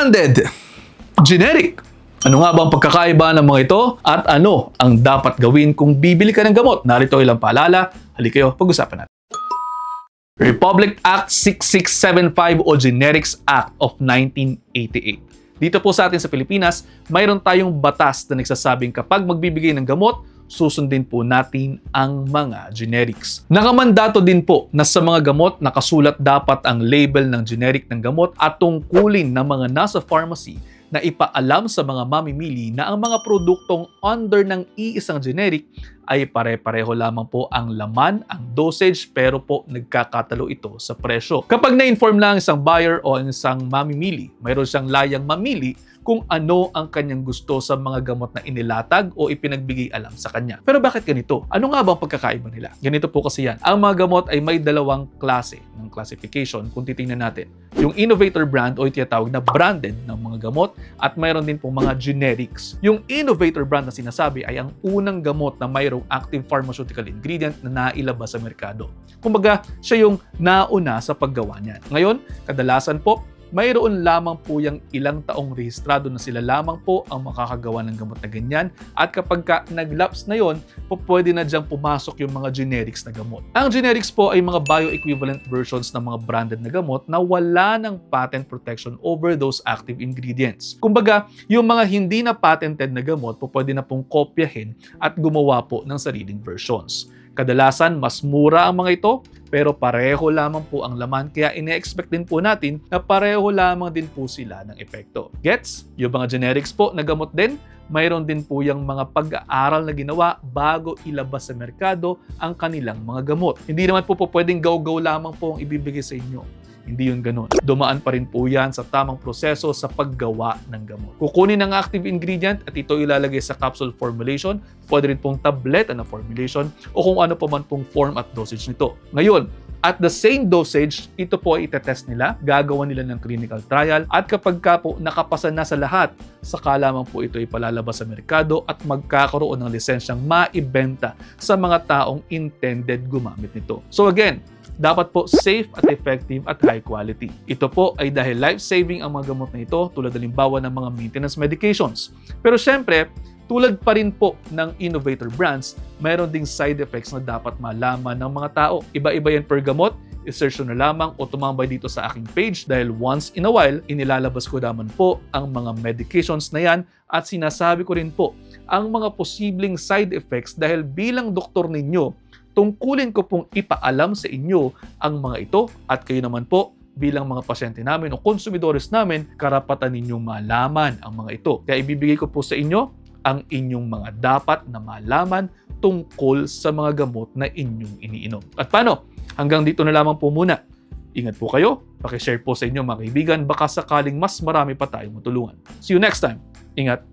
Branded, generic. Ano nga ba ang pagkakaiba ng mga ito at ano ang dapat gawin kung bibili ka ng gamot? Narito ilang paalala. Halika kayo, pag-usapan natin. Republic Act 6675 o Generics Act of 1988. Dito po sa atin sa Pilipinas, mayroon tayong batas na nagsasabing kapag magbibigay ng gamot, susundin po natin ang mga generics. Nakamandato din po na sa mga gamot nakasulat dapat ang label ng generic ng gamot at tungkulin ng mga nasa pharmacy na ipaalam sa mga mamimili na ang mga produktong under ng iisang generic ay pare-pareho lamang po ang laman, ang dosage, pero po nagkakatalo ito sa presyo. Kapag na-inform lang isang buyer o isang mamimili, mayroon siyang layang mamili kung ano ang kanyang gusto sa mga gamot na inilatag o ipinagbigay alam sa kanya. Pero bakit ganito? Ano nga ba ang pagkakaiba nila? Ganito po kasi yan. Ang mga gamot ay may dalawang klase ng classification kung titingnan natin. Yung innovator brand o itiyatawag na branded ng mga gamot at mayroon din pong mga generics. Yung innovator brand na sinasabi ay ang unang gamot na mayroong active pharmaceutical ingredient na nailabas sa merkado. Kumbaga, siya yung nauna sa paggawa niyan. Ngayon, kadalasan po, mayroon lamang po yung ilang taong rehistrado na sila lamang po ang makakagawa ng gamot na ganyan at kapag nag-lapse na yon, pwede na diyang pumasok yung mga generics na gamot. Ang generics po ay mga bioequivalent versions ng mga branded na gamot na wala ng patent protection over those active ingredients. Kumbaga, yung mga hindi na patented na gamot pwede na pong kopyahin at gumawa po ng sariling versions. Kadalasan, mas mura ang mga ito, pero pareho lamang po ang laman kaya ine-expect din po natin na pareho lamang din po sila ng epekto. Gets? Yung mga generics po na gamot din, mayroon din po yung mga pag-aaral na ginawa bago ilabas sa merkado ang kanilang mga gamot. Hindi naman po pwedeng gaw-gaw lamang po ang ibibigay sa inyo. Hindi yun ganun. Dumaan pa rin po yan sa tamang proseso sa paggawa ng gamot. Kukunin ang active ingredient at ito ilalagay sa capsule formulation, pwede rin pong tableta na formulation o kung ano pa man pong form at dosage nito. Ngayon, at the same dosage, ito po ay itetest nila, gagawa nila ng clinical trial at kapag ka po nakapasa na sa lahat, saka lamang po ito ipalalabas sa merkado at magkakaroon ng lisensyang maibenta sa mga taong intended gumamit nito. So again, dapat po safe at effective at high quality. Ito po ay dahil life-saving ang mga gamot na ito tulad halimbawa ng mga maintenance medications. Pero syempre, tulad pa rin po ng innovator brands, mayroon ding side effects na dapat malaman ng mga tao. Iba-iba yan per gamot, i-search na lamang o tumambay dito sa aking page dahil once in a while, inilalabas ko naman po ang mga medications na yan at sinasabi ko rin po ang mga posibleng side effects dahil bilang doktor ninyo, tungkulin ko pong ipaalam sa inyo ang mga ito at kayo naman po bilang mga pasyente namin o konsumidores namin, karapatan ninyong malaman ang mga ito. Kaya ibibigay ko po sa inyo ang inyong mga dapat na malaman tungkol sa mga gamot na inyong iniinom. At paano? Hanggang dito na lamang po muna. Ingat po kayo, pakishare po sa inyo mga kaibigan, baka sakaling mas marami pa tayong matulungan. See you next time. Ingat.